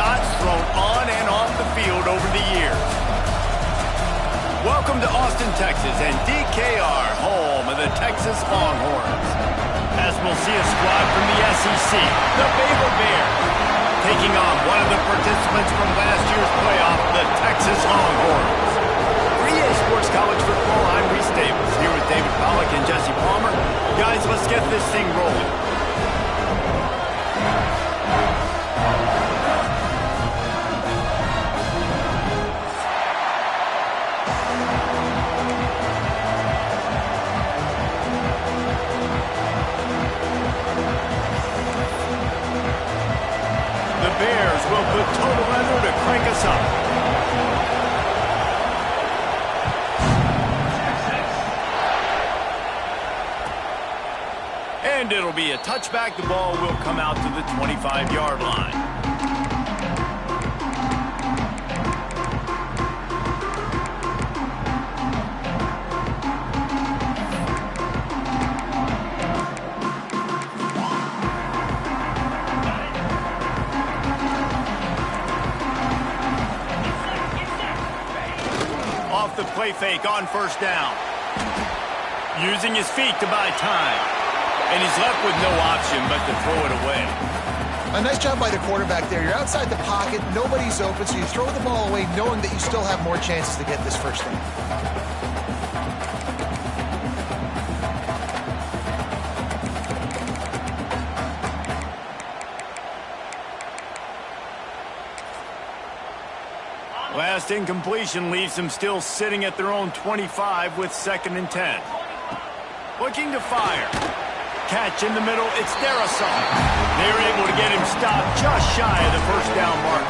shots thrown on and off the field over the years. Welcome to Austin, Texas, and DKR, home of the Texas Longhorns. As we'll see a squad from the SEC, the Baylor Bears, taking on one of the participants from last year's playoff, the Texas Longhorns. For EA Sports College Football, I'm Reese Davis, here with David Pollack and Jesse Palmer. Guys, let's get this thing rolling. Will put total under to crank us up. And it'll be a touchback. The ball will come out to the 25-yard line. The play fake on first down. Using his feet to buy time. And he's left with no option but to throw it away. A nice job by the quarterback there. You're outside the pocket, nobody's open, so you throw the ball away knowing that you still have more chances to get this first down. Last incompletion leaves them still sitting at their own 25 with 2nd and 10. Looking to fire. Catch in the middle. It's Darason. They're able to get him stopped just shy of the first down mark.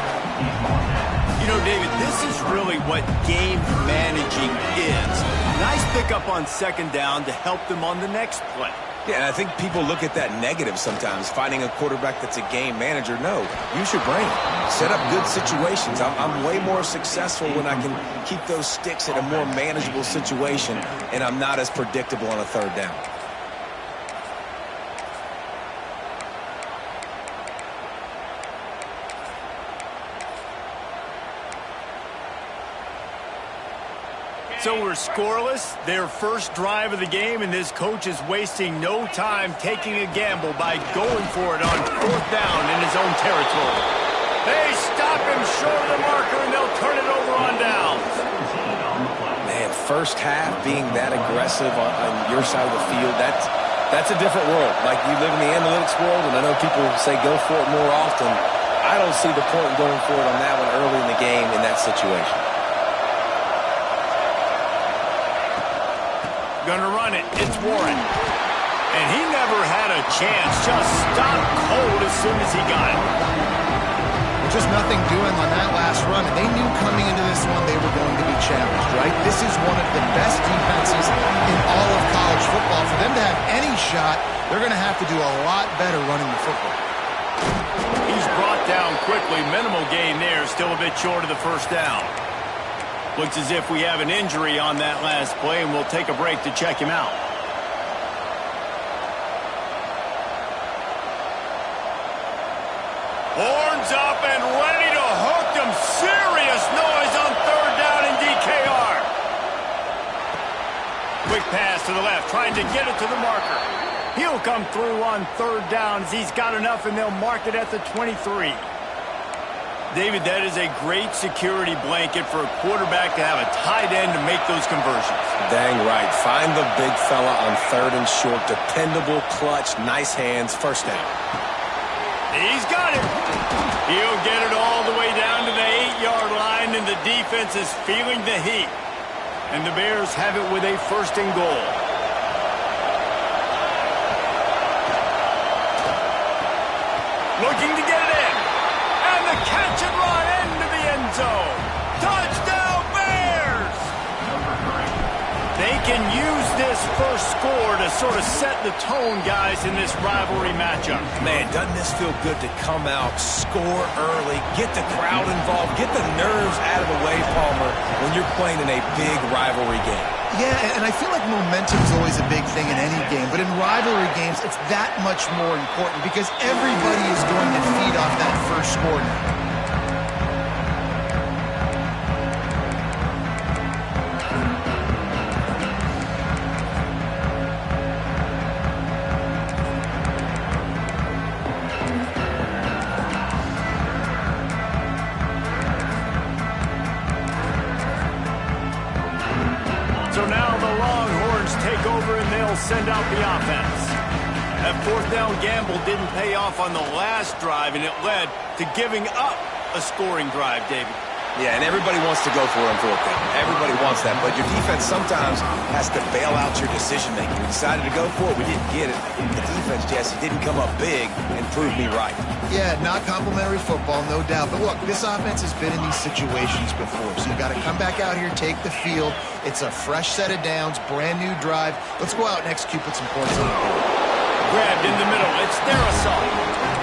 You know, David, this is really what game managing is. Nice pickup on 2nd down to help them on the next play. Yeah, and I think people look at that negative sometimes, finding a quarterback that's a game manager. No, use your brain. Set up good situations. I'm way more successful when I can keep those sticks at a more manageable situation, and I'm not as predictable on a 3rd down. So we're scoreless, their first drive of the game, and this coach is wasting no time taking a gamble by going for it on 4th down in his own territory. They stop him short of the marker, and they'll turn it over on downs. Man, first half being that aggressive on your side of the field, that's a different world. Like, you live in the analytics world, and I know people say go for it more often. I don't see the point in going for it on that one early in the game in that situation. Gonna run it. It's Warren. And he never had a chance. Just stopped cold as soon as he got it. Just nothing doing on that last run. And they knew coming into this one they were going to be challenged, right? This is one of the best defenses in all of college football. For them to have any shot, they're going to have to do a lot better running the football. He's brought down quickly. Minimal gain there. Still a bit short of the first down. Looks as if we have an injury on that last play, and we'll take a break to check him out. Horns up and ready to hook them. Serious noise on 3rd down in DKR. Quick pass to the left, trying to get it to the marker. He'll come through on 3rd down as he's got enough, and they'll mark it at the 23. David, that is a great security blanket for a quarterback to have a tight end to make those conversions. Dang right. Find the big fella on 3rd and short. Dependable, clutch, nice hands, first down. He's got it. He'll get it all the way down to the 8-yard line, and the defense is feeling the heat. And the Bears have it with a 1st and goal. Looking to get it in. And the catch and run into the end zone. Touchdown, Bears! They can use this first score to sort of set the tone, guys, in this rivalry matchup. Man, doesn't this feel good to come out, score early, get the crowd involved, get the nerves out of the way, Palmer, when you're playing in a big rivalry game? Yeah, and I feel like momentum is always a big thing in any game, but in rivalry games, it's that much more important because everybody is going to feed off that first score now. send out the offense. That fourth down gamble didn't pay off on the last drive, and it led to giving up a scoring drive, David. Yeah, and everybody wants to go for it on fourth down. Everybody wants that, but your defense sometimes has to bail out your decision-making. We decided to go for it. We didn't get it. The defense, Jesse, didn't come up big and prove me right. Yeah, not complimentary football, no doubt. But look, this offense has been in these situations before, so you got to come back out here, take the field. It's a fresh set of downs, brand new drive. Let's go out and execute, put some points on the board. Grabbed in the middle. It's their assault.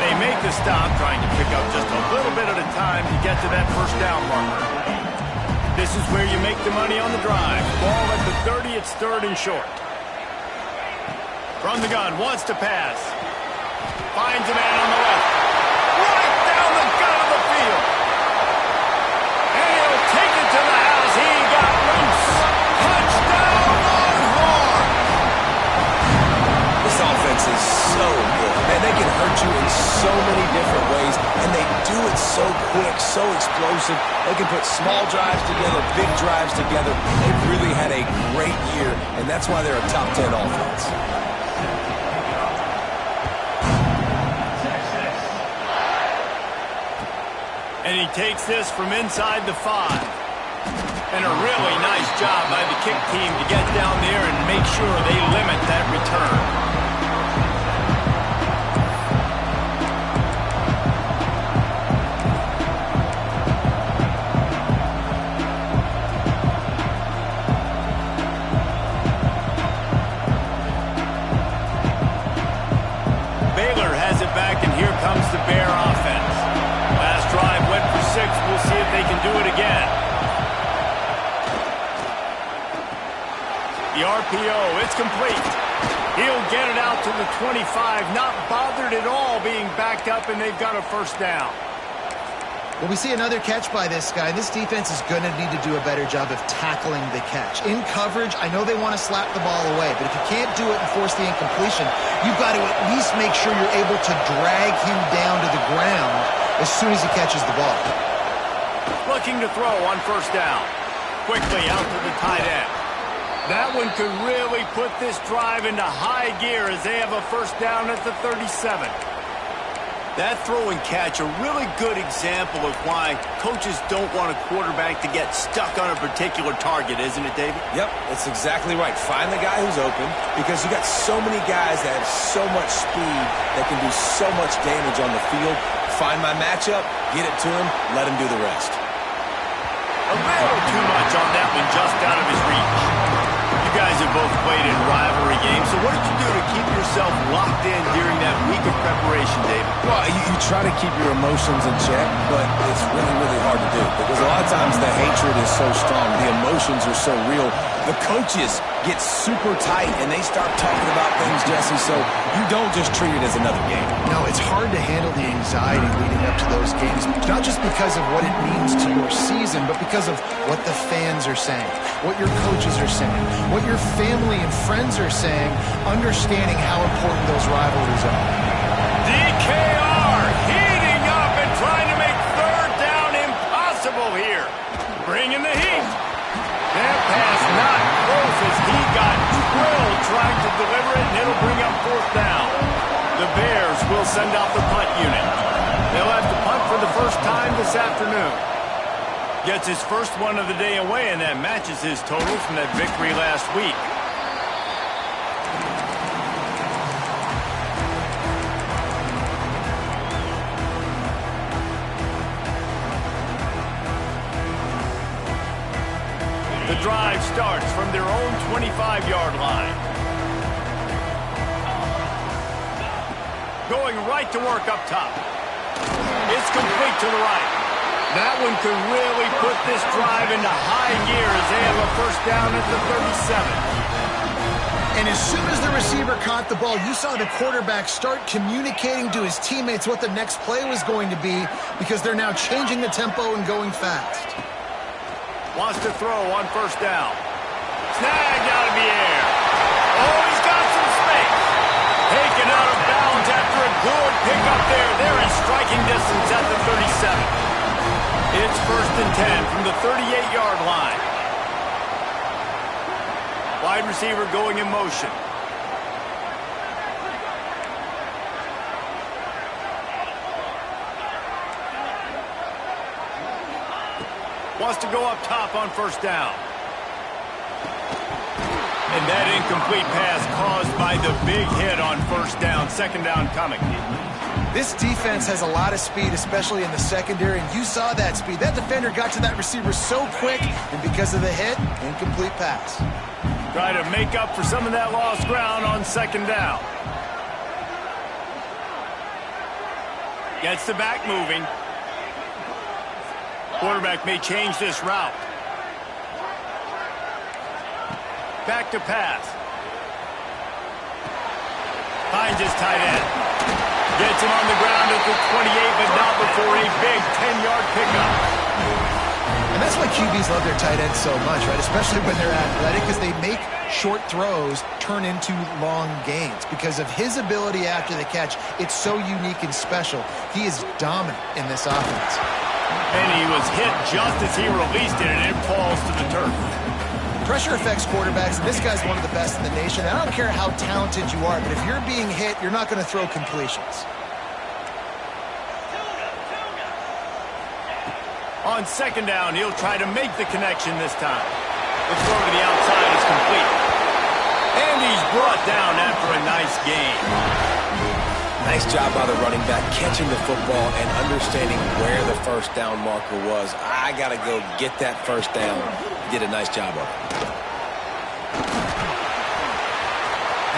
They make the stop, trying to pick up just a little bit at a time to get to that first down marker. This is where you make the money on the drive. Ball at the 30, it's third and short. From the gun, wants to pass. Finds a man on the left. Right down the gut of the field. And he'll take it to the house. He got loose. Touchdown, Longhorn! This offense is so good. Man, they can hurt you in so many different ways, and they do it so quick, so explosive. They can put small drives together, big drives together. They've really had a great year, and that's why they're a top 10 offense. And he takes this from inside the 5. And a really nice job by the kick team to get down there and make sure they limit that return. Baylor has it back, and here comes the Bear offense. Last drive went for 6. We'll see if they can do it again. The RPO, it's complete. He'll get it out to the 25, not bothered at all being backed up, and they've got a first down. Well, we see another catch by this guy. This defense is going to need to do a better job of tackling the catch. In coverage, I know they want to slap the ball away, but if you can't do it and force the incompletion, you've got to at least make sure you're able to drag him down to the ground as soon as he catches the ball. Looking to throw on first down. Quickly out to the tight end. That one could really put this drive into high gear as they have a first down at the 37. That throw and catch, a really good example of why coaches don't want a quarterback to get stuck on a particular target, isn't it, David? Yep, that's exactly right. Find the guy who's open, because you got so many guys that have so much speed that can do so much damage on the field. Find my matchup, get it to him, let him do the rest. A little too much on that one, just out of his reach. You guys have both played in rivalry games, so what did you do to keep yourself locked in during that week of preparation, David? Well, you try to keep your emotions in check, but it's really, really hard to do, because a lot of times the hatred is so strong, the emotions are so real. The coaches get super tight, and they start talking about things, Jesse, so you don't just treat it as another game. No, it's hard to handle the anxiety leading up to those games, not just because of what it means to your season, but because of what the fans are saying, what your coaches are saying, what your family and friends are saying, understanding how important those rivalries are. DKR heating up and trying to make third down impossible here. Bringing the heat. That pass not close as he got drilled trying to deliver it, and it'll bring up fourth down. The Bears will send out the punt unit. They'll have to punt for the first time this afternoon. Gets his first one of the day away, and that matches his total from that victory last week. The drive starts from their own 25-yard line. Going right to work up top. It's complete to the right. That one could really put this drive into high gear as they have a first down at the 37. And as soon as the receiver caught the ball, you saw the quarterback start communicating to his teammates what the next play was going to be, because they're now changing the tempo and going fast. Wants to throw on first down. Snagged out of the air. Oh, he's got some space. Taken out of bounds after a good pickup there. They're in striking distance at the 37. It's first and 10 from the 38-yard line. Wide receiver going in motion. Wants to go up top on first down. And that incomplete pass caused by the big hit on first down. Second down coming. This defense has a lot of speed, especially in the secondary, and you saw that speed. That defender got to that receiver so quick, and because of the hit, incomplete pass. Try to make up for some of that lost ground on second down. Gets the back moving. Quarterback may change this route. Back to pass. Finds his tight end. Gets him on the ground at the 28, but not before a big 10-yard pickup. And that's why QBs love their tight ends so much, right? Especially when they're athletic, because they make short throws turn into long gains. Because of his ability after the catch, it's so unique and special. He is dominant in this offense. And he was hit just as he released it, and it falls to the turf. Pressure affects quarterbacks, and this guy's one of the best in the nation. I don't care how talented you are, but if you're being hit, you're not going to throw completions. On second down, he'll try to make the connection this time. The throw to the outside is complete. And he's brought down after a nice gain. Nice job by the running back, catching the football and understanding where the first down marker was. I got to go get that first down. He did a nice job of it.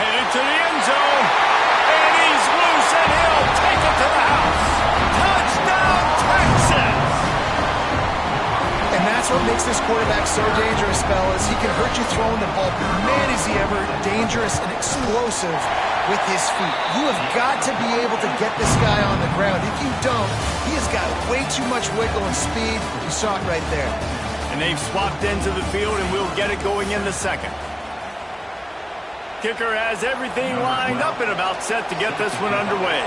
Headed to the end zone. And he's loose, and he'll take it to the house. Touchdown, Texas! And that's what makes this quarterback so dangerous, fellas. He can hurt you throwing the ball, but man, is he ever dangerous and explosive with his feet. You have got to be able to get this guy on the ground. If you don't, he has got way too much wiggle and speed. You saw it right there. And they've swapped ends of the field, and we'll get it going in the second. Kicker has everything lined up and about set to get this one underway.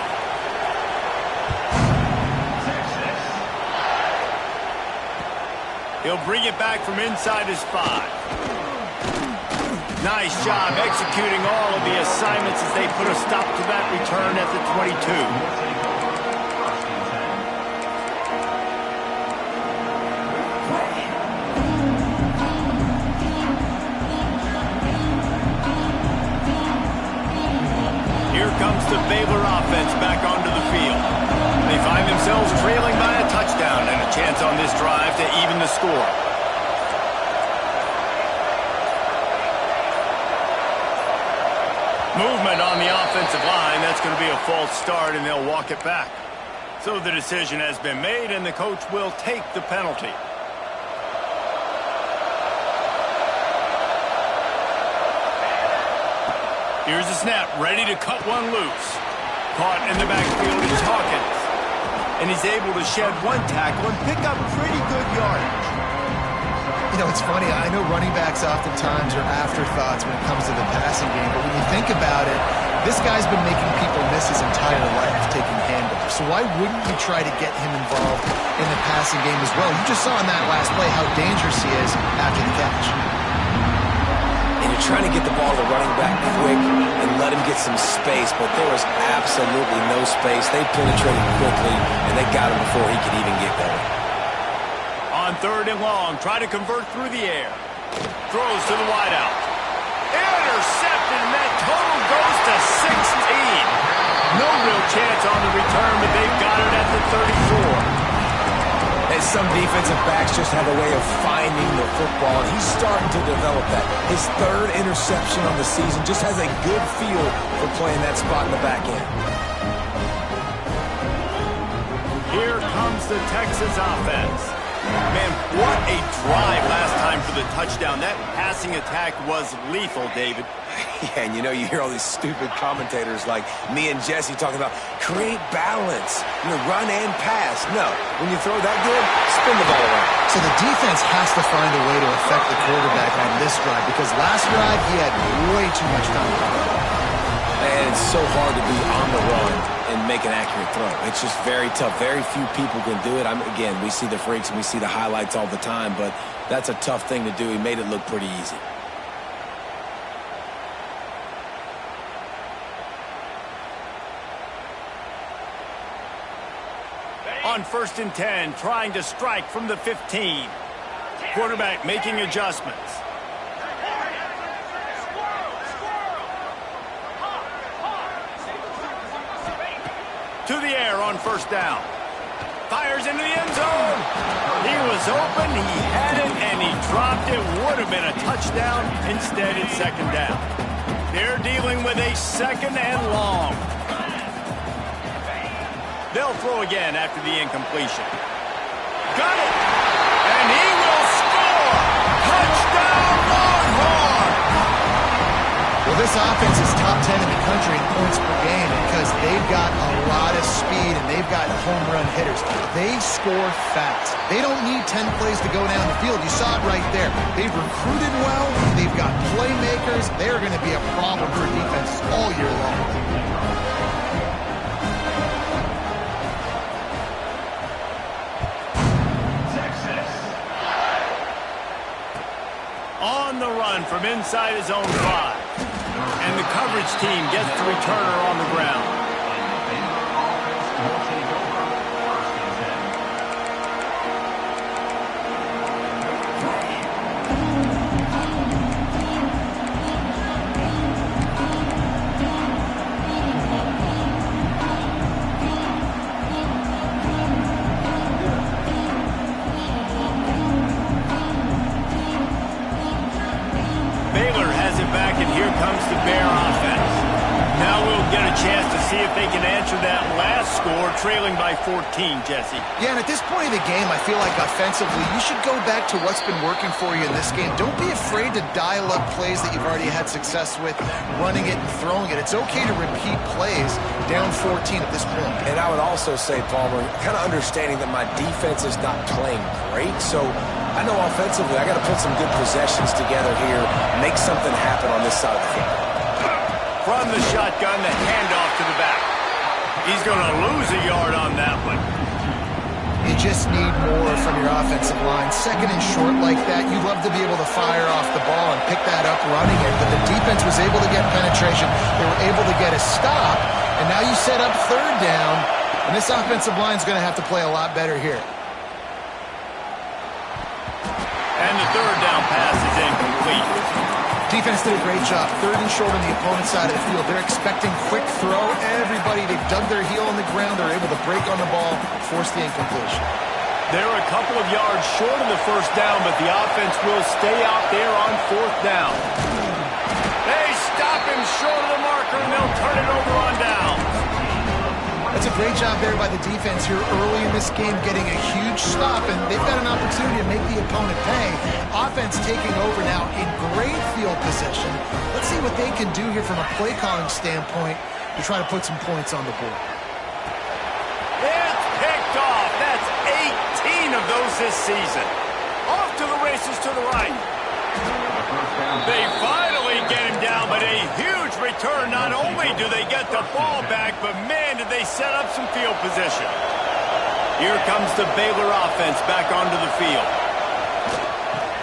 He'll bring it back from inside his 5. Nice job executing all of the assignments as they put a stop to that return at the 22. Here comes the Baylor offense back onto the field. They find themselves trailing by a touchdown and a chance on this drive to even the score. Movement on the offensive line. That's going to be a false start, and they'll walk it back. So the decision has been made, and the coach will take the penalty. Here's the snap, ready to cut one loose. Caught in the backfield is Hawkins. And he's able to shed one tackle and pick up pretty good yardage. You know, it's funny. I know running backs oftentimes are afterthoughts when it comes to the passing game, but when you think about it, this guy's been making people miss his entire life taking handoffs. So why wouldn't you try to get him involved in the passing game as well? You just saw in that last play how dangerous he is after the catch. And you're trying to get the ball to the running back quick and let him get some space, but there was absolutely no space. They penetrated quickly, and they got him before he could even get going. On third and long, try to convert through the air. Throws to the wideout. Intercepted, and that total goes to 16. No real chance on the return, but they've got it at the 34. And some defensive backs just have a way of finding the football, and he's starting to develop that. His third interception on the season, just has a good feel for playing that spot in the back end. Here comes the Texas offense. Man, what a drive last time for the touchdown. That passing attack was lethal, David. Yeah, and you know, you hear all these stupid commentators like me and Jesse talking about create balance, run and pass. No, when you throw that good, spin the ball around. So the defense has to find a way to affect the quarterback on this drive, because last drive he had way too much time. And it's so hard to be on the run and make an accurate throw. It's just very tough. Very few people can do it. Again, we see the freaks and we see the highlights all the time, but that's a tough thing to do. He made it look pretty easy. On 1st and 10, trying to strike from the 15. Quarterback making adjustments. To the air on first down. Fires into the end zone. He was open, he had it, and he dropped it. Would have been a touchdown. Instead, it's second down. They're dealing with a second and long. They'll throw again after the incompletion. Got it! And he will score! Touchdown, Longhorn! Well, this offense is top 10 in the country in points per game because they've got a lot of speed and they've got home run hitters. They score fast. They don't need 10 plays to go down the field. You saw it right there. They've recruited well. They've got playmakers. They're going to be a problem for defenses all year long. On the run from inside his own 5. And the coverage team gets the returner on the ground. Comes the Bear offense. Now we'll get a chance to see if they can answer that last score, trailing by 14, Jesse. Yeah, and at this point of the game, I feel like offensively, you should go back to what's been working for you in this game. Don't be afraid to dial up plays that you've already had success with, running it and throwing it. It's okay to repeat plays down 14 at this point. And I would also say, Palmer, kind of understanding that my defense is not playing great, so I know offensively I got to put some good possessions together here, make something happen on this side of the field. From the shotgun, the handoff to the back. He's going to lose a yard on that one. You just need more from your offensive line. Second and short like that, you'd love to be able to fire off the ball and pick that up running it, but the defense was able to get penetration. They were able to get a stop, and now you set up third down, and this offensive line is going to have to play a lot better here. And the third down pass is incomplete. Defense did a great job. Third and short on the opponent's side of the field. They're expecting quick throw. Everybody, they've dug their heel on the ground. They're able to break on the ball, force the incompletion. They're a couple of yards short of the first down, but the offense will stay out there on fourth down. They stop him short of the marker, and they'll turn it over on down. That's a great job there by the defense here early in this game, getting a huge stop, and they've got an opportunity to make the opponent pay. Offense taking over now in great field position. Let's see what they can do here from a play calling standpoint to try to put some points on the board. It's picked off. That's 18 of those this season. Off to the races to the right. They finally get him down, but a huge return. Not only do they get the ball back, but man, did they set up some field position. Here comes the Baylor offense back onto the field.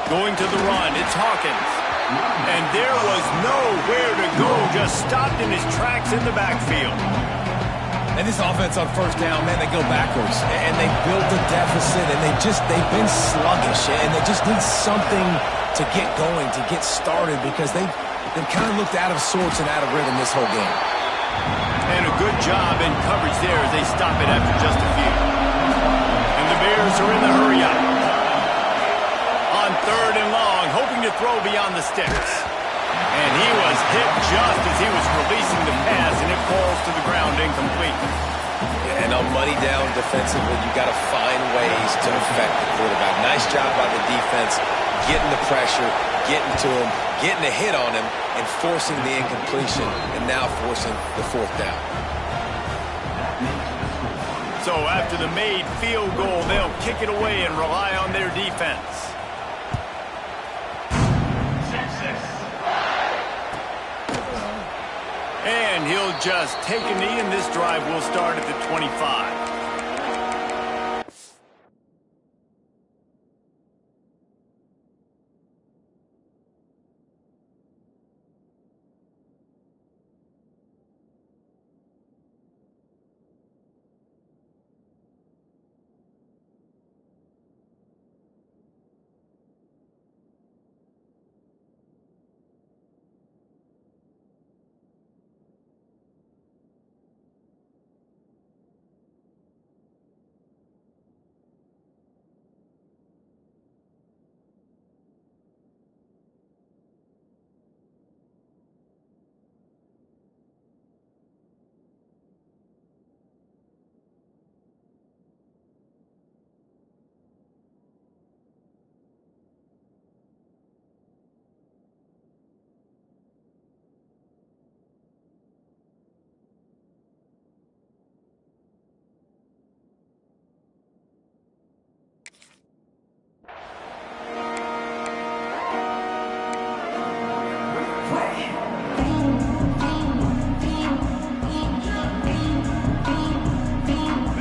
Going to the run, it's Hawkins. And there was nowhere to go, just stopped in his tracks in the backfield. And this offense on first down, man, they go backwards. And they built a deficit, and they've been sluggish. And they just need something to get going, to get started, because they've kind of looked out of sorts and out of rhythm this whole game. And a good job in coverage there as they stop it after just a few. And the Bears are in the hurry-up. On third and long, hoping to throw beyond the sticks. And he was hit just as he was releasing the pass, and it falls to the ground incomplete. And on money down defensively, you got to find ways to affect the quarterback. Nice job by the defense, getting the pressure, getting to him, getting a hit on him, and forcing the incompletion, and now forcing the fourth down. So after the made field goal, they'll kick it away and rely on their defense. And he'll just take a knee, and this drive will start at the 25.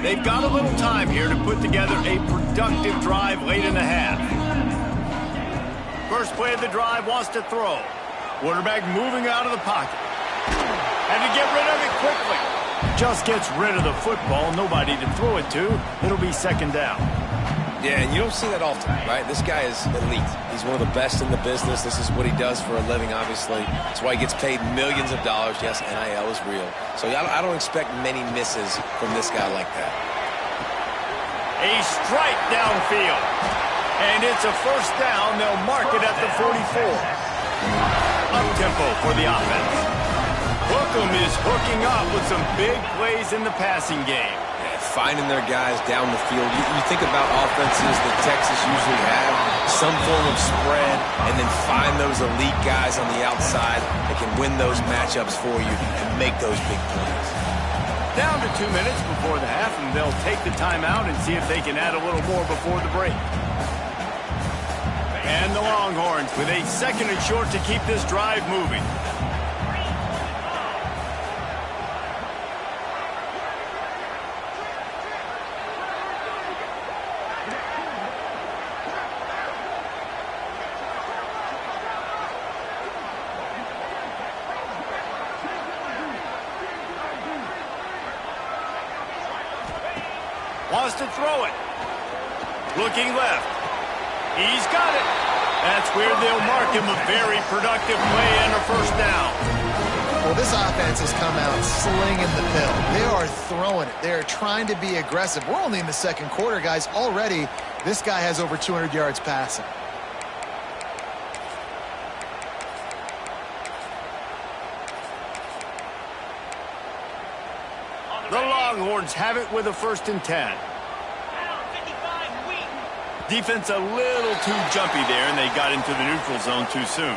They've got a little time here to put together a productive drive late in the half. First play of the drive wants to throw. Quarterback moving out of the pocket. And to get rid of it quickly. Just gets rid of the football. Nobody to throw it to. It'll be second down. Yeah, and you don't see that often, right? This guy is elite. He's one of the best in the business. This is what he does for a living, obviously. That's why he gets paid millions of dollars. Yes, NIL is real. So I don't expect many misses from this guy like that. A strike downfield. And it's a first down. They'll mark it at the 44. Up-tempo for the offense. Hookham is hooking up with some big plays in the passing game. Yeah, finding their guys down the field. You think about offenses that Texas usually have, some form of spread, and then find those elite guys on the outside that can win those matchups for you and make those big plays. Down to 2 minutes before the half, and they'll take the timeout and see if they can add a little more before the break. And the Longhorns with a second and short to keep this drive moving. Wants to throw it. Looking left. He's got it. That's where they'll mark him a very productive play and a first down. Well, this offense has come out slinging the pill. They are throwing it. They are trying to be aggressive. We're only in the second quarter, guys. Already, this guy has over 200 yards passing. The Longhorns have it with a 1st and 10. Defense a little too jumpy there, and they got into the neutral zone too soon.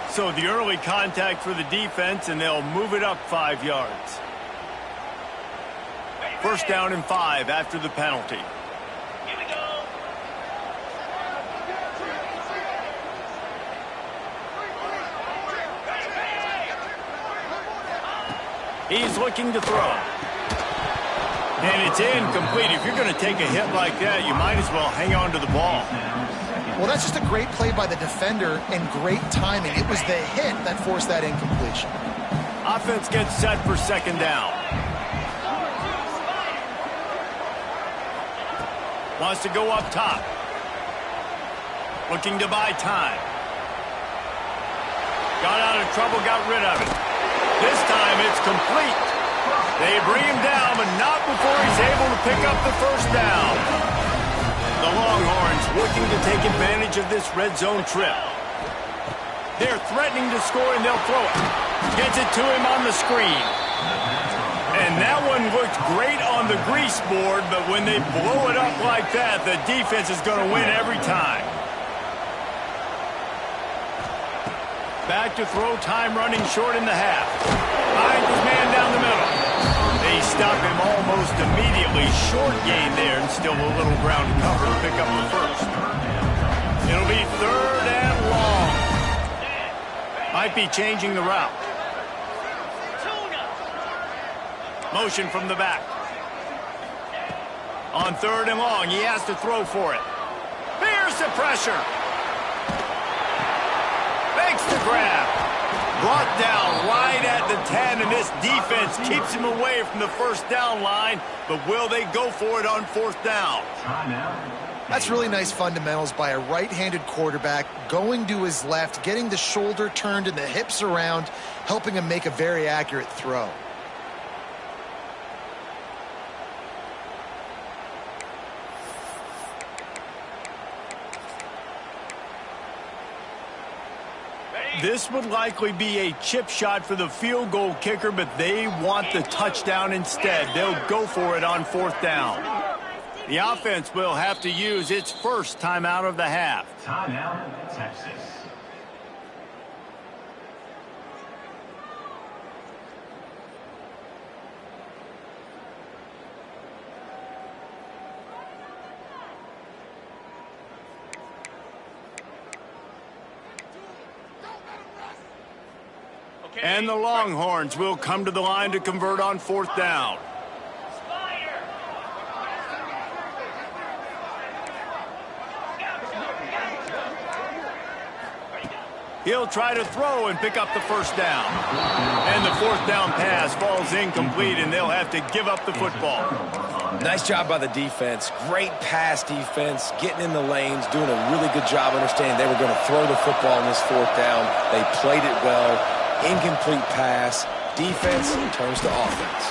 So the early contact for the defense, and they'll move it up 5 yards. First down and 5 after the penalty. Here we go. He's looking to throw. And it's incomplete. If you're going to take a hit like that, you might as well hang on to the ball. Well, that's just a great play by the defender and great timing. It was the hit that forced that incompletion. Offense gets set for second down. Wants to go up top. Looking to buy time. Got out of trouble, got rid of it. This time it's complete. They bring him down, but not before he's able to pick up the first down. The Longhorns looking to take advantage of this red zone trip. They're threatening to score, and they'll throw it. Gets it to him on the screen. And that one looked great on the grease board, but when they blow it up like that, the defense is going to win every time. Back to throw, time running short in the half. Finds his man down the middle. They stop him almost immediately. Short gain there, and still a little ground to cover to pick up the first. It'll be 3rd and long. Might be changing the route. Motion from the back. On 3rd and long, he has to throw for it. Here's the pressure. Makes the grab. Brought down right at the 10, and this defense keeps him away from the first down line, but will they go for it on 4th down? That's really nice fundamentals by a right-handed quarterback, going to his left, getting the shoulder turned and the hips around, helping him make a very accurate throw. This would likely be a chip shot for the field goal kicker, but they want the touchdown instead. They'll go for it on 4th down. The offense will have to use its first timeout of the half. Timeout, Texas. And the Longhorns will come to the line to convert on 4th down. He'll try to throw and pick up the first down. And the fourth down pass falls incomplete, and they'll have to give up the football. Nice job by the defense. Great pass defense, getting in the lanes, doing a really good job understanding they were going to throw the football in this fourth down. They played it well. Incomplete pass. Defense turns to offense.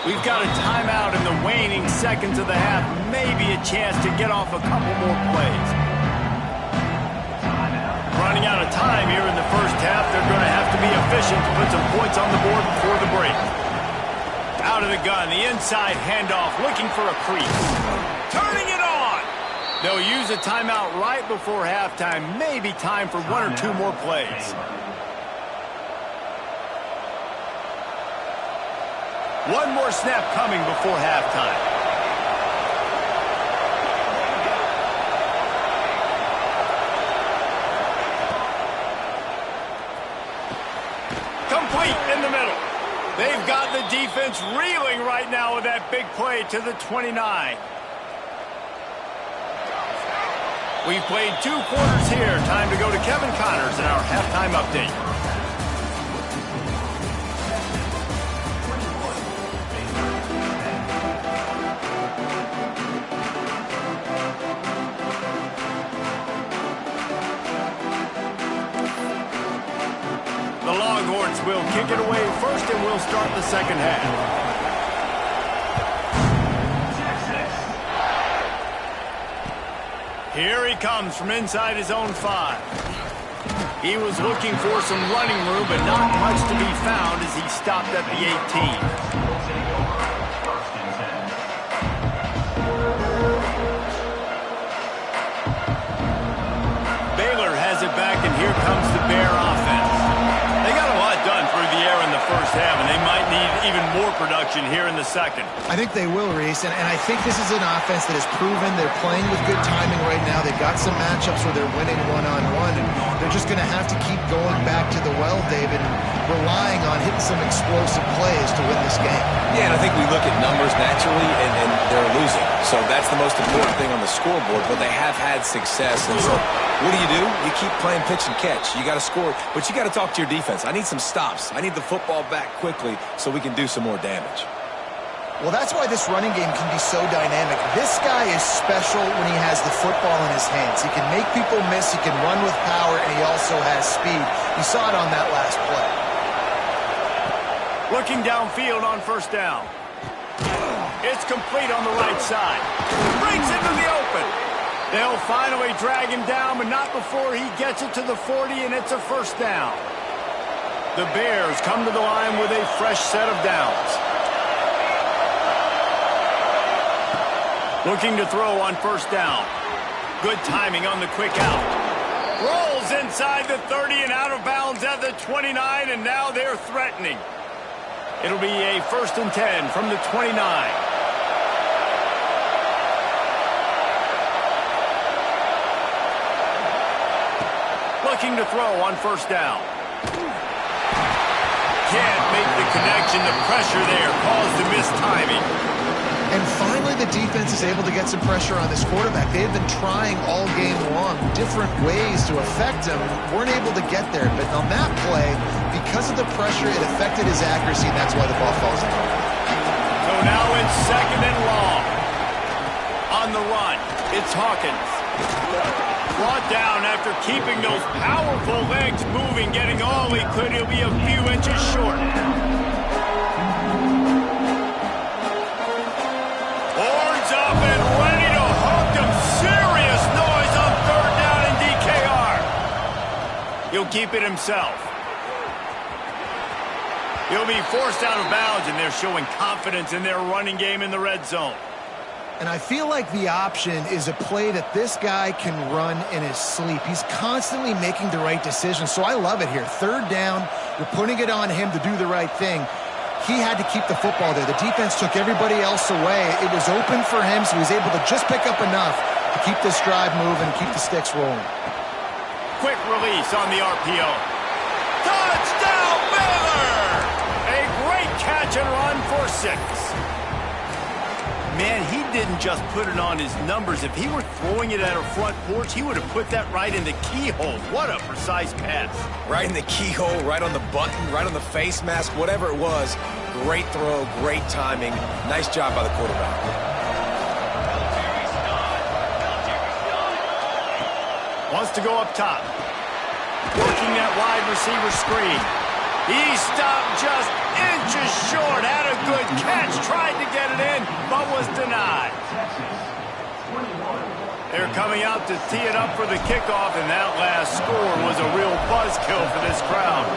We've got a timeout in the waning seconds of the half. Maybe a chance to get off a couple more plays. Running out of time here in the first half. They're going to have to be efficient to put some points on the board before the break. Out of the gun, the inside handoff, looking for a crease. Turning it on! They'll use a timeout right before halftime. Maybe time for one or two more plays. One more snap coming before halftime. Complete in the middle. They've got the defense reeling right now with that big play to the 29. We've played 2 quarters here. Time to go to Kevin Connors in our halftime update. The Longhorns will kick it away first, and we'll start the second half. Here he comes from inside his own 5. He was looking for some running room, but not much to be found as he stopped at the 18. Baylor has it back, and here comes the Bear offense. They got a lot done through the air in the first half, and they might need even more production here in the second. I think they will, Reese, and I think this is an offense that has proven they're playing with good timing right now. They've got some matchups where they're winning one-on-one, and they're just going to have to keep going back to the well, David, and relying on hitting some explosive plays to win this game. Yeah, and I think we look at numbers naturally, and they're losing. So that's the most important thing on the scoreboard, but they have had success. And so what do? You keep playing pitch and catch. You got to score, but you got to talk to your defense. I need some stops. I need the football back quickly so we can do some more damage. Well, that's why this running game can be so dynamic. This guy is special when he has the football in his hands. He can make people miss, he can run with power, and he also has speed. You saw it on that last play. Looking downfield on first down. It's complete on the right side. Breaks into the open. They'll finally drag him down, but not before he gets it to the 40, and it's a first down. The Bears come to the line with a fresh set of downs. Looking to throw on first down. Good timing on the quick out. Rolls inside the 30 and out of bounds at the 29, and now they're threatening. It'll be a 1st and 10 from the 29. Looking to throw on first down. Can't make the connection. The pressure there caused the missed timing. And finally, the defense is able to get some pressure on this quarterback. They have been trying all game long different ways to affect him. Weren't able to get there. But on that play, because of the pressure, it affected his accuracy, and that's why the ball falls in. So now it's 2nd and long. On the run, it's Hawkins. Brought down after keeping those powerful legs moving, getting all he could. He'll be a few inches short. Horns up and ready to hook him. Serious noise on 3rd down and DKR. He'll keep it himself. He'll be forced out of bounds, and they're showing confidence in their running game in the red zone. And I feel like the option is a play that this guy can run in his sleep. He's constantly making the right decision, so I love it here. 3rd down, you're putting it on him to do the right thing. He had to keep the football there. The defense took everybody else away. It was open for him, so he was able to just pick up enough to keep this drive moving and keep the sticks rolling. Quick release on the RPO. Touchdown, Baylor! A great catch and run for 6. Man, he didn't just put it on his numbers. If he were throwing it at our front porch, he would have put that right in the keyhole. What a precise pass. Right in the keyhole, right on the button, right on the face mask, whatever it was. Great throw, great timing. Nice job by the quarterback. Wants to go up top. Working that wide receiver screen. He stopped just inches short. Had a good catch. Tried to get it in, but was denied. They're coming out to tee it up for the kickoff, and that last score was a real buzzkill for this crowd.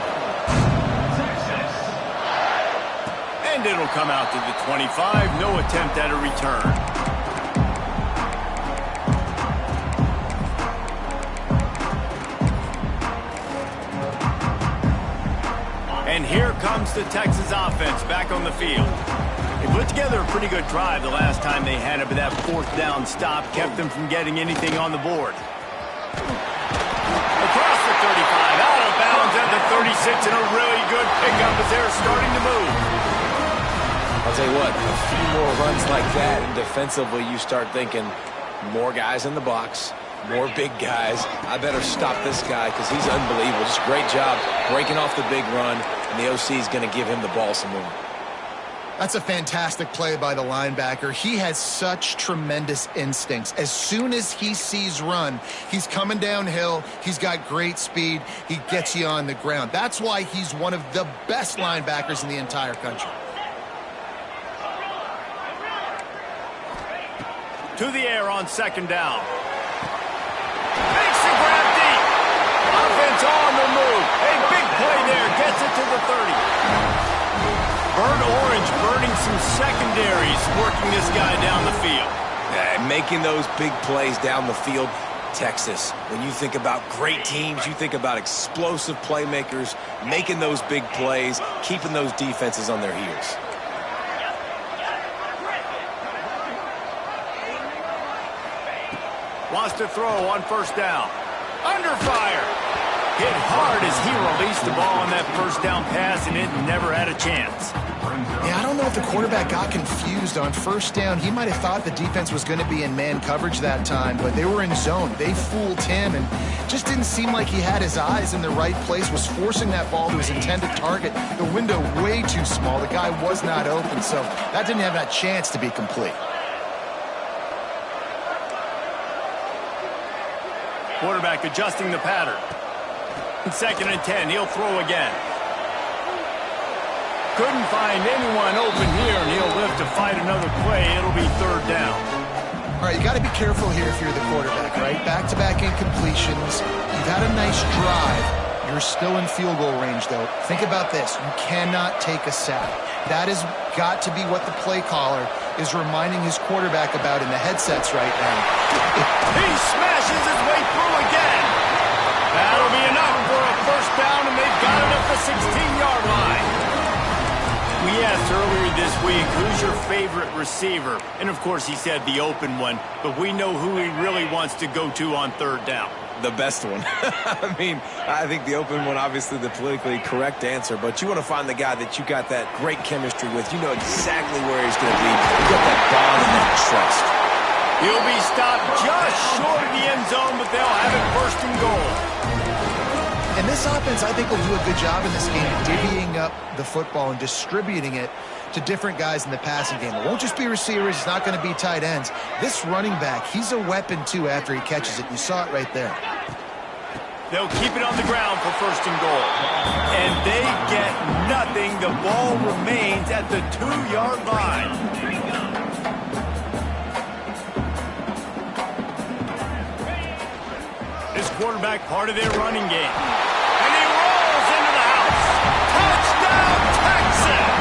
And it'll come out to the 25. No attempt at a return. And here comes the Texas offense back on the field. They put together a pretty good drive the last time they had it, but that fourth down stop kept them from getting anything on the board. Across the 35, out of bounds at the 36, and a really good pickup as they're starting to move. I'll tell you what, a few more runs like that, and defensively you start thinking, more guys in the box, more big guys. I better stop this guy because he's unbelievable. Just great job breaking off the big run, and the OC is going to give him the ball some more. That's a fantastic play by the linebacker. He has such tremendous instincts. As soon as he sees run, he's coming downhill. He's got great speed. He gets you on the ground. That's why he's one of the best linebackers in the entire country. To the air on second down. Makes the grab deep. Offense on the move. A big play there. Gets it to the 30. Burnt orange burning some secondaries, working this guy down the field. Making those big plays down the field. Texas, when you think about great teams, you think about explosive playmakers, making those big plays, keeping those defenses on their heels. Wants to throw on first down. Under fire. Hit hard as he released the ball on that first down pass, and it never had a chance. Yeah, I don't know if the quarterback got confused on first down. He might have thought the defense was going to be in man coverage that time, but they were in zone. They fooled him, and just didn't seem like he had his eyes in the right place, was forcing that ball to his intended target. The window way too small. The guy was not open, so that didn't have that chance to be complete. Quarterback adjusting the pattern. Second and 10, he'll throw again. Couldn't find anyone open here, and he'll live to fight another play. It'll be third down. All right, you got to be careful here if you're the quarterback, right? Back-to-back incompletions. You've had a nice drive. You're still in field goal range, though. Think about this. You cannot take a sack. That has got to be what the play caller is reminding his quarterback about in the headsets right now. He smashes his way through again. That'll be enough for a first down, and they've got it at the 16-yard line. We asked earlier this week, who's your favorite receiver? And, of course, he said the open one, but we know who he really wants to go to on third down. The best one. I mean, I think the open one, obviously the politically correct answer, but you want to find the guy that you got that great chemistry with. You know exactly where he's going to be. You got that bond and that trust. He'll be stopped just short of the end zone, but they'll have it first and goal. And this offense, I think, will do a good job in this game of divvying up the football and distributing it to different guys in the passing game. It won't just be receivers. It's not going to be tight ends. This running back, he's a weapon, too, after he catches it. You saw it right there. They'll keep it on the ground for first and goal. And they get nothing. The ball remains at the 2-yard line. This quarterback part of their running game. And he rolls into the house. Touchdown, Texas!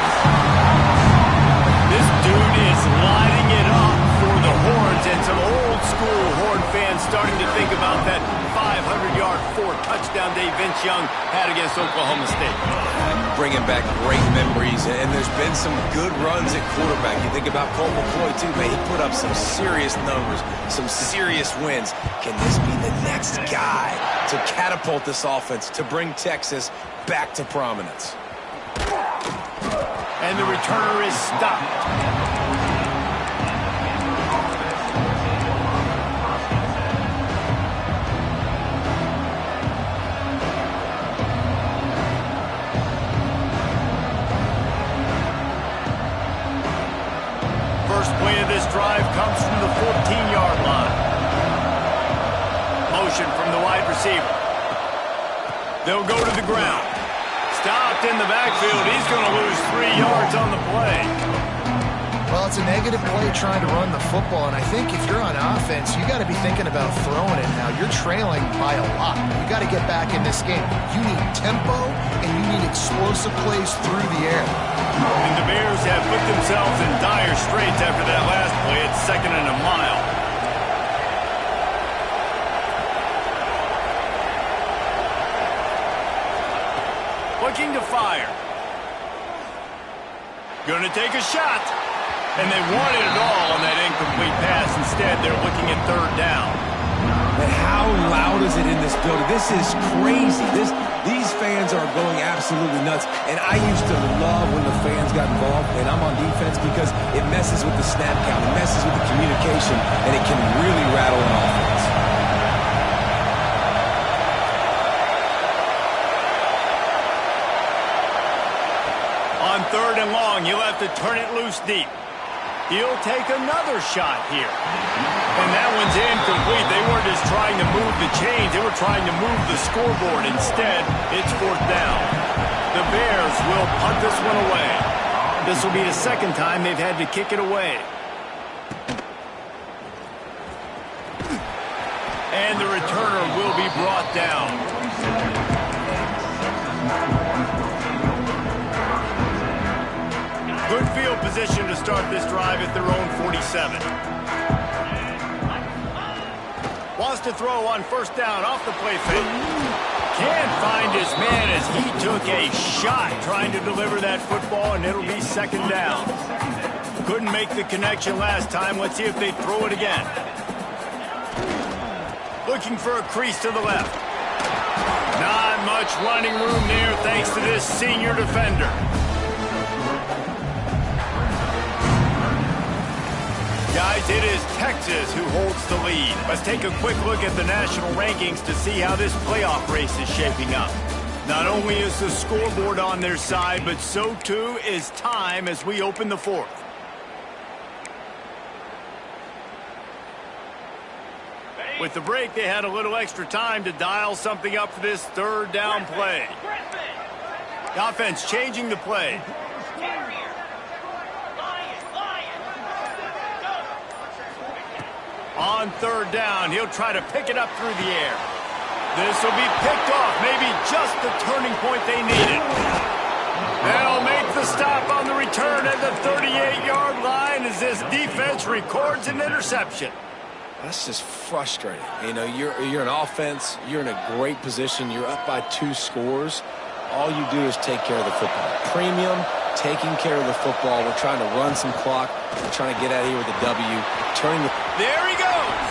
This dude is lighting it up for the Horns, and some old-school Horn fans starting to think about that 500-yard, 4-touchdown day Vince Young had against Oklahoma State. Bringing back great memories, and there's been some good runs at quarterback. You think about Colt McCoy, too, man. He put up some serious numbers, some serious wins. Can this be the next guy to catapult this offense, to bring Texas back to prominence? And the returner is stopped. first play of this drive comes from the 14-yard line. Motion from the wide receiver. They'll go to the ground. Stopped in the backfield. He's going to lose 3 yards on the play. Well, it's a negative play trying to run the football, and I think if you're on offense, you got to be thinking about throwing it now. You're trailing by a lot. You got to get back in this game. You need tempo, and you need explosive plays through the air. And the Bears have put themselves in dire straits after that last play. It's 2nd and a mile. Looking to fire. Gonna take a shot. And they wanted it all on that incomplete pass. Instead, they're looking at 3rd down. But how loud is it in this building? This is crazy. These fans are going absolutely nuts. And I used to love when the fans got involved, and I'm on defense because it messes with the snap count. It messes with the communication, and it can really rattle an offense. On 3rd and long, you'll have to turn it loose deep. He'll take another shot here. And that one's incomplete. They weren't just trying to move the chains. They were trying to move the scoreboard. Instead, it's 4th down. The Bears will punt this one away. This will be the 2nd time they've had to kick it away. And the returner will be brought down. Good field position to start this drive at their own 47. Wants to throw on 1st down off the play fake. Can't find his man as he took a shot trying to deliver that football, and it'll be 2nd down. Couldn't make the connection last time. Let's see if they throw it again. Looking for a crease to the left. Not much running room there thanks to this senior defender. Guys, it is Texas who holds the lead. Let's take a quick look at the national rankings to see how this playoff race is shaping up. Not only is the scoreboard on their side, but so too is time as we open the 4th. With the break, they had a little extra time to dial something up for this 3rd down play. The offense changing the play. On 3rd down, he'll try to pick it up through the air. This will be picked off, maybe just the turning point they needed. They'll make the stop on the return at the 38-yard line as this defense records an interception. That's just frustrating. You know, you're an offense. You're in a great position. You're up by 2 scores. All you do is take care of the football. Premium, taking care of the football. We're trying to run some clock. We're trying to get out of here with a W. There he goes.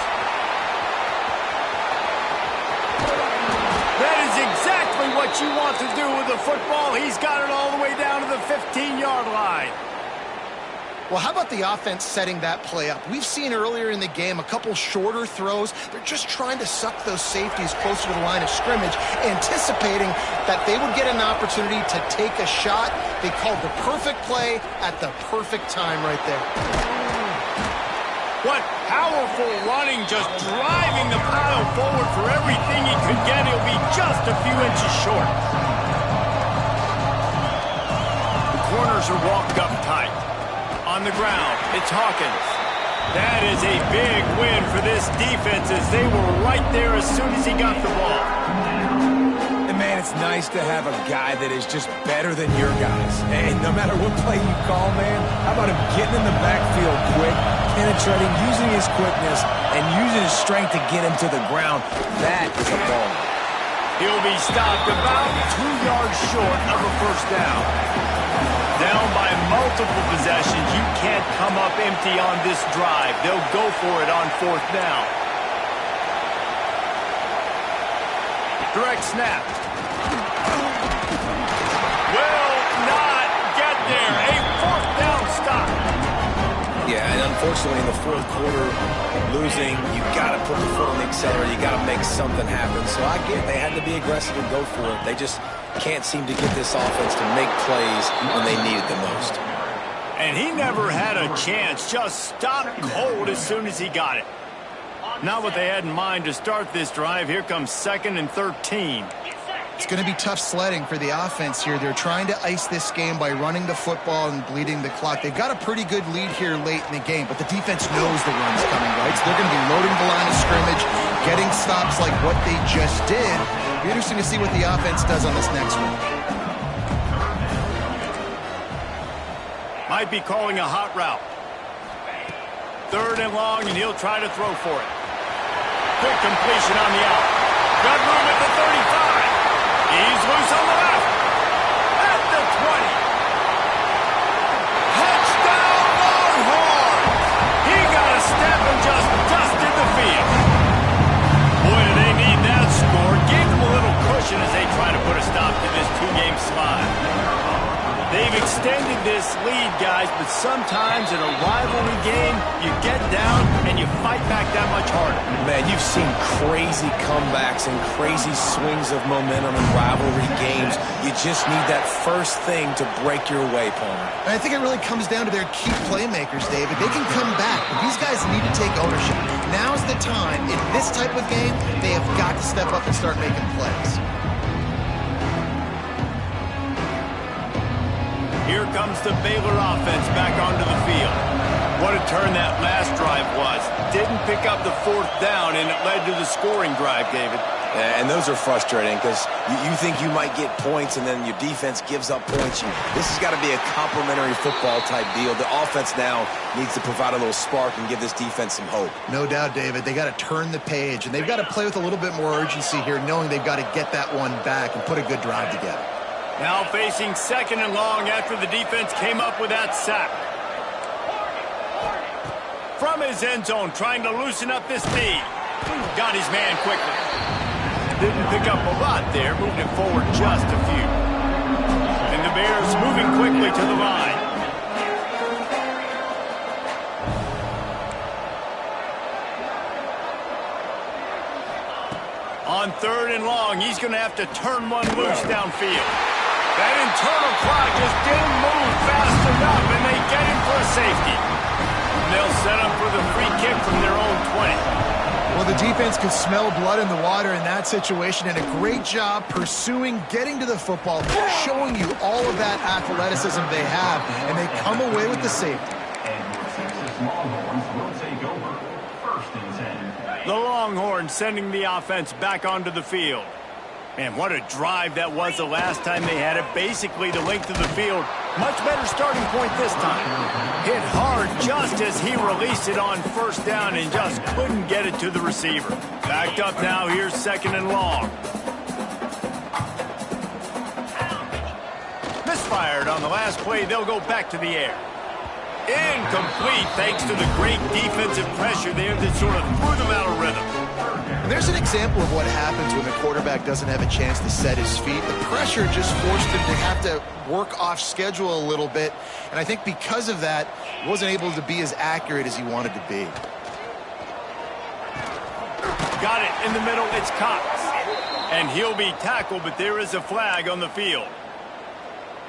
That is exactly what you want to do with the football. He's got it all the way down to the 15-yard line. Well, how about the offense setting that play up? We've seen earlier in the game a couple shorter throws. They're just trying to suck those safeties closer to the line of scrimmage, anticipating that they would get an opportunity to take a shot. They called the perfect play at the perfect time right there. What powerful running, just driving the pile forward for everything he could get. He'll be just a few inches short. The corners are walked up tight. On the ground, it's Hawkins. That is a big win for this defense as they were right there as soon as he got the ball. And man, it's nice to have a guy that is just better than your guys. And no matter what play you call, man, how about him getting in the backfield quick, penetrating, using his quickness, and using his strength to get him to the ground. That is a ball. He'll be stopped about 2 yards short of a 1st down. Down by multiple possessions, you can't come up empty on this drive. They'll go for it on 4th down. Direct snap. Will not get there. A 4th down stop. Yeah, and unfortunately in the 4th quarter, losing, you got to put the foot on the accelerator. You got to make something happen. So I get they had to be aggressive and go for it. They just can't seem to get this offense to make plays when they need it the most. And he never had a chance. Just stopped cold as soon as he got it. Not what they had in mind to start this drive. Here comes 2nd and 13. It's going to be tough sledding for the offense here. They're trying to ice this game by running the football and bleeding the clock. They've got a pretty good lead here late in the game, but the defense knows the run's coming, right? So they're going to be loading the line of scrimmage, getting stops like what they just did. It'll be interesting to see what the offense does on this next one. Might be calling a hot route. 3rd and long, and he'll try to throw for it. Quick completion on the out. Got room at the 35. He's loose on the left. At the 20. Touchdown, Longhorns! He got a step and just dusted the field. Boy, do they need that score. Gave them a little cushion as they try to put a stop to this 2-game slide. They've extended this lead, guys, but sometimes in a rivalry game, you get down and you fight back that much harder. Man, you've seen crazy comebacks and crazy swings of momentum in rivalry games. You just need that first thing to break your way, Palmer. And I think it really comes down to their key playmakers, David. They can come back, but these guys need to take ownership. Now's the time. In this type of game, they have got to step up and start making plays. Here comes the Baylor offense back onto the field. What a turn that last drive was. Didn't pick up the 4th down, and it led to the scoring drive, David. And those are frustrating because you think you might get points, and then your defense gives up points. This has got to be a complementary football-type deal. The offense now needs to provide a little spark and give this defense some hope. No doubt, David. They got to turn the page, and they've got to play with a little bit more urgency here, knowing they've got to get that one back and put a good drive together. Now facing 2nd and long after the defense came up with that sack. From his end zone, trying to loosen up this knee. Got his man quickly. Didn't pick up a lot there, moved it forward just a few. And the Bears moving quickly to the line. On 3rd and long, he's going to have to turn one loose downfield. That internal clock just didn't move fast enough, and they get him for a safety. And they'll set him for the free kick from their own 20. Well, the defense could smell blood in the water in that situation, and a great job pursuing, getting to the football, showing you all of that athleticism they have, and they come away with the safety. The Longhorns sending the offense back onto the field. Man, what a drive that was the last time they had it. Basically the length of the field. Much better starting point this time. Hit hard just as he released it on 1st down and just couldn't get it to the receiver. Backed up now, here's 2nd and long. Misfired on the last play, they'll go back to the air. Incomplete thanks to the great defensive pressure there that sort of threw them out of rhythm. And there's an example of what happens when the quarterback doesn't have a chance to set his feet. The pressure just forced him to have to work off schedule a little bit. And I think because of that, he wasn't able to be as accurate as he wanted to be. Got it in the middle, it's Cox. And he'll be tackled, but there is a flag on the field.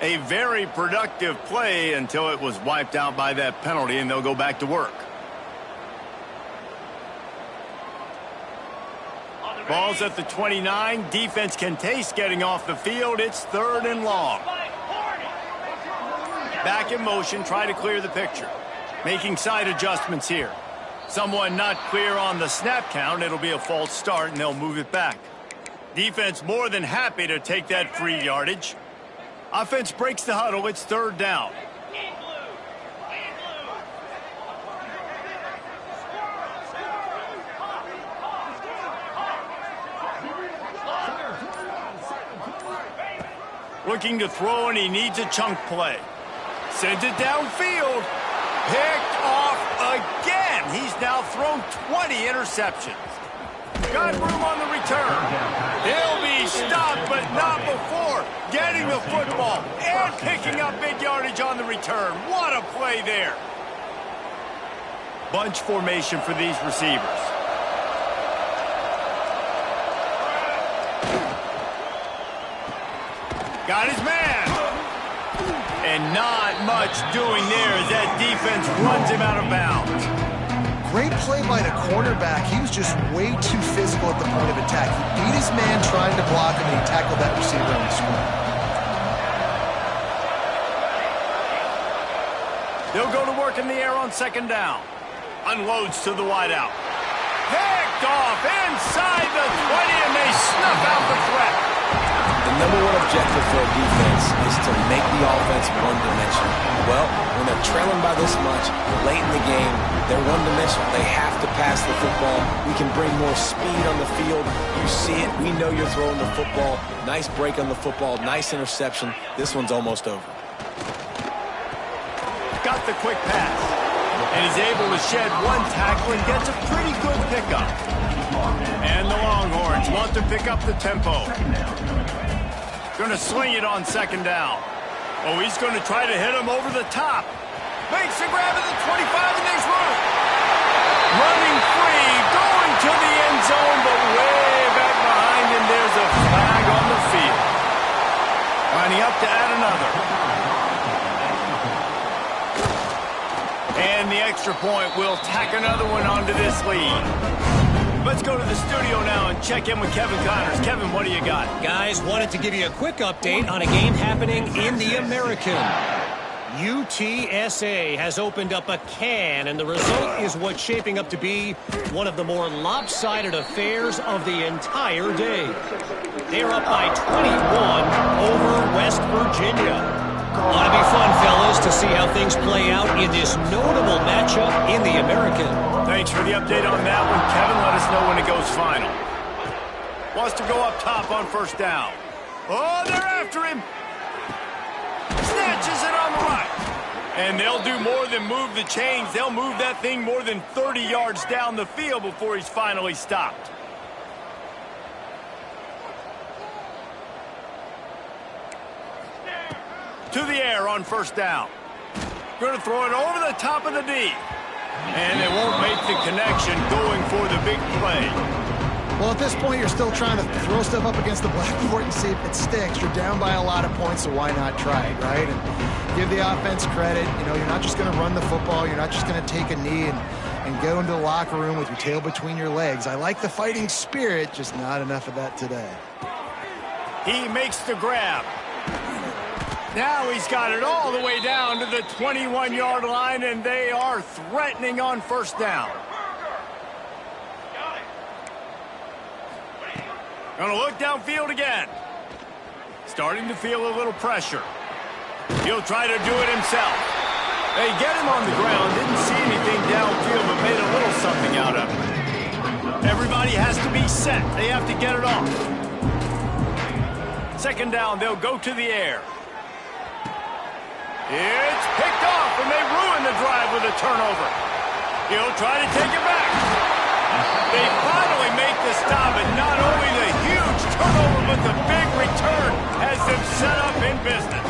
A very productive play until it was wiped out by that penalty, and they'll go back to work. Ball's at the 29. Defense can taste getting off the field. It's 3rd and long. Back in motion, try to clear the picture. Making side adjustments here. Someone not clear on the snap count. It'll be a false start, and they'll move it back. Defense more than happy to take that free yardage. Offense breaks the huddle. It's 3rd down. Looking to throw, and he needs a chunk play. Sends it downfield. Picked off again. He's now thrown 20 interceptions. Got room on the return. He'll be stopped, but not before getting the football and picking up big yardage on the return. What a play there. Bunch formation for these receivers. Got his man. And not much doing there as that defense runs him out of bounds. Great play by the quarterback. He was just way too physical at the point of attack. He beat his man trying to block him, and he tackled that receiver on the screen. They'll go to work in the air on second down. Unloads to the wideout. Picked off inside the 20, and they snuff out the threat. The number one objective for a defense is to make the offense one-dimensional. Well, when they're trailing by this much, late in the game, they're one-dimensional. They have to pass the football. We can bring more speed on the field. You see it. We know you're throwing the football. Nice break on the football. Nice interception. This one's almost over. Got the quick pass. And he's able to shed one tackle and gets a pretty good pickup. And the Longhorns want to pick up the tempo. Going to sling it on second down. Oh, he's going to try to hit him over the top. Makes a grab at the 25, and there's room. Running free, going to the end zone, but way back behind him, there's a flag on the field. Lining up to add another. And the extra point will tack another one onto this lead. Let's go to the studio now and check in with Kevin Connors. Kevin, what do you got? Guys, wanted to give you a quick update on a game happening in the American. UTSA has opened up a can, and the result is what's shaping up to be one of the more lopsided affairs of the entire day. They're up by 21 over West Virginia. Ought to be fun, fellas, to see how things play out in this notable matchup in the American. Thanks for the update on that one, Kevin. Let us know when it goes final. Wants to go up top on first down. Oh, they're after him. Snatches it on the right. And they'll do more than move the chains. They'll move that thing more than 30 yards down the field before he's finally stopped. To the air on first down. Going to throw it over the top of the D. And they won't make the connection going for the big play. Well, at this point, you're still trying to throw stuff up against the blackboard and see if it sticks. You're down by a lot of points, so why not try it, right? And give the offense credit. You know, you're not just going to run the football. You're not just going to take a knee and go into the locker room with your tail between your legs. I like the fighting spirit, just not enough of that today. He makes the grab. Now he's got it all the way down to the 21-yard line, and they are threatening on first down. Gonna look downfield again. Starting to feel a little pressure. He'll try to do it himself. They get him on the ground. Didn't see anything downfield, but made a little something out of it. Everybody has to be set. They have to get it off. Second down, they'll go to the air. It's picked off, and they ruin the drive with a turnover. He'll try to take it back. They finally make the stop, and not only the huge turnover, but the big return has them set up in business.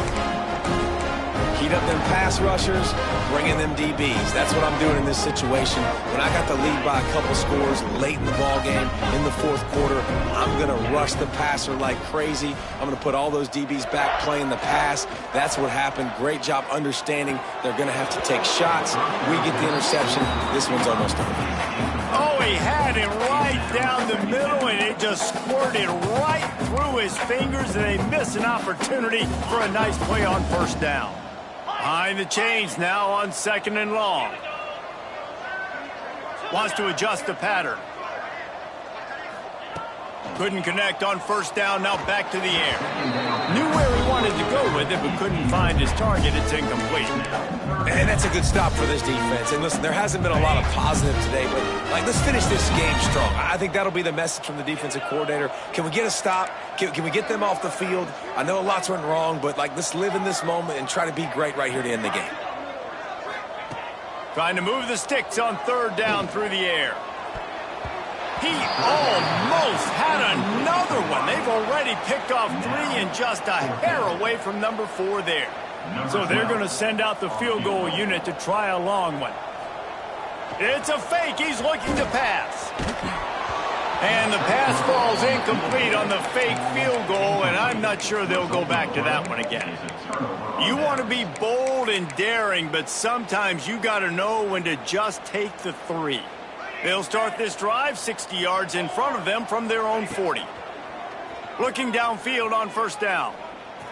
Heat up them pass rushers, bring in them DBs. That's what I'm doing in this situation. When I got the lead by a couple scores late in the ball game, in the fourth quarter, I'm going to rush the passer like crazy. I'm going to put all those DBs back playing the pass. That's what happened. Great job understanding they're going to have to take shots. We get the interception. This one's almost over. Oh, he had it right down the middle, and it just squirted right through his fingers, and they miss an opportunity for a nice play on first down. Behind the chains now on second and long. Wants to adjust the pattern. Couldn't connect on first down, now back to the air. Knew where he wanted to go with it, but couldn't find his target. It's incomplete. And that's a good stop for this defense. And listen, there hasn't been a lot of positive today, but let's finish this game strong. I think that'll be the message from the defensive coordinator. Can we get a stop? Can we get them off the field? I know lots went wrong, but let's live in this moment and try to be great right here to end the game. Trying to move the sticks on third down through the air. He almost had another one. They've already picked off three and just a hair away from number 4 there. So they're going to send out the field goal unit to try a long one. It's a fake. He's looking to pass. And the pass falls incomplete on the fake field goal, and I'm not sure they'll go back to that one again. You want to be bold and daring, but sometimes you got to know when to just take the 3. They'll start this drive 60 yards in front of them from their own 40. Looking downfield on first down.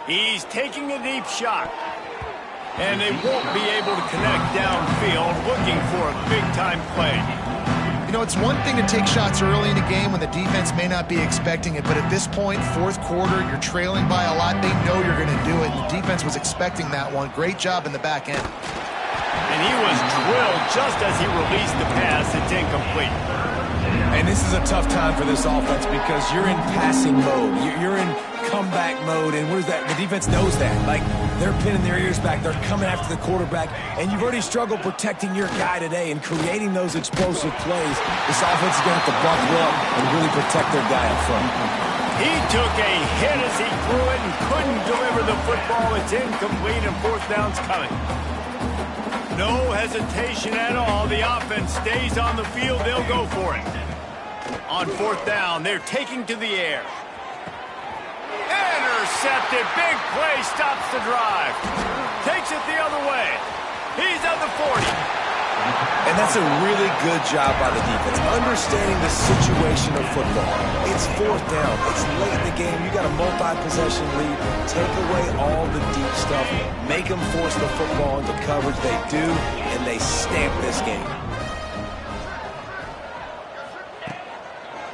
He's taking a deep shot. And they won't be able to connect downfield, looking for a big-time play. You know, it's one thing to take shots early in a game when the defense may not be expecting it, but at this point, fourth quarter, you're trailing by a lot. They know you're going to do it, and the defense was expecting that one. Great job in the back end. And he was drilled just as he released the pass. It's incomplete. And this is a tough time for this offense because you're in passing mode. You're in comeback mode, and what is that? The defense knows that. Like, they're pinning their ears back. They're coming after the quarterback, and you've already struggled protecting your guy today and creating those explosive plays. This offense is going to have to buckle up and really protect their guy up front. He took a hit as he threw it and couldn't deliver the football. It's incomplete, and fourth down's coming. No hesitation at all. The offense stays on the field. They'll go for it. On fourth down, they're taking to the air. Intercepted. Big play stops the drive. Takes it the other way. He's at the 40. And that's a really good job by the defense, understanding the situation of football. It's fourth down. It's late in the game. You got a multi-possession lead. Take away all the deep stuff. Make them force the football into coverage. They do, and they stamp this game.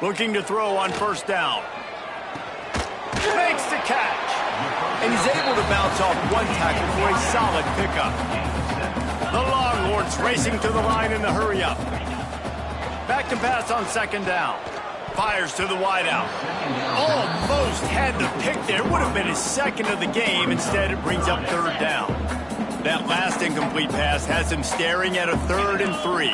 Looking to throw on first down. Makes the catch. And he's able to bounce off one tackle for a solid pickup. The Longhorns racing to the line in the hurry-up. Back to pass on second down. Fires to the wideout. Almost had the pick there. Would have been his second of the game. Instead, it brings up third down. That last incomplete pass has him staring at a 3rd and 3.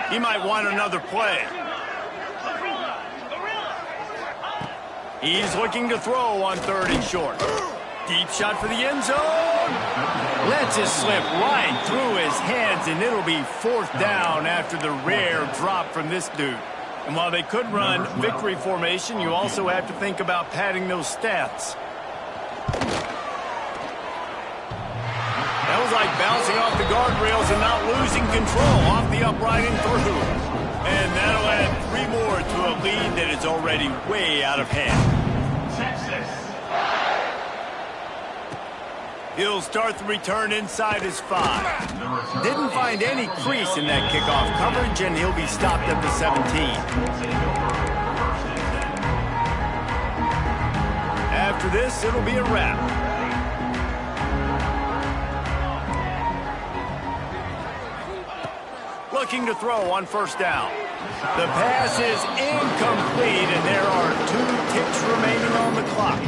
He might want another play. He's looking to throw on 3rd and short. Deep shot for the end zone. Lets it slip right through his hands, and it'll be fourth down after the rare drop from this dude. And while they could run victory formation, you also have to think about padding those stats. That was like bouncing off the guardrails and not losing control off the upright and through. And that'll add 3 more to a lead that is already way out of hand. He'll start the return inside his 5. Didn't find any crease in that kickoff coverage, and he'll be stopped at the 17. After this, it'll be a wrap. Looking to throw on first down. The pass is incomplete, and there are 2 ticks remaining on the clock.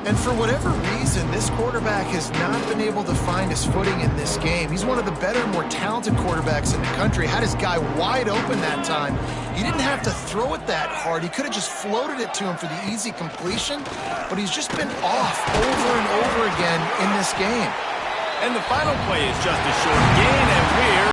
And for whatever reason, this quarterback has not been able to find his footing in this game. He's one of the better, more talented quarterbacks in the country. Had his guy wide open that time. He didn't have to throw it that hard. He could have just floated it to him for the easy completion, but he's just been off over and over again in this game. And the final play is just a short gain, and we're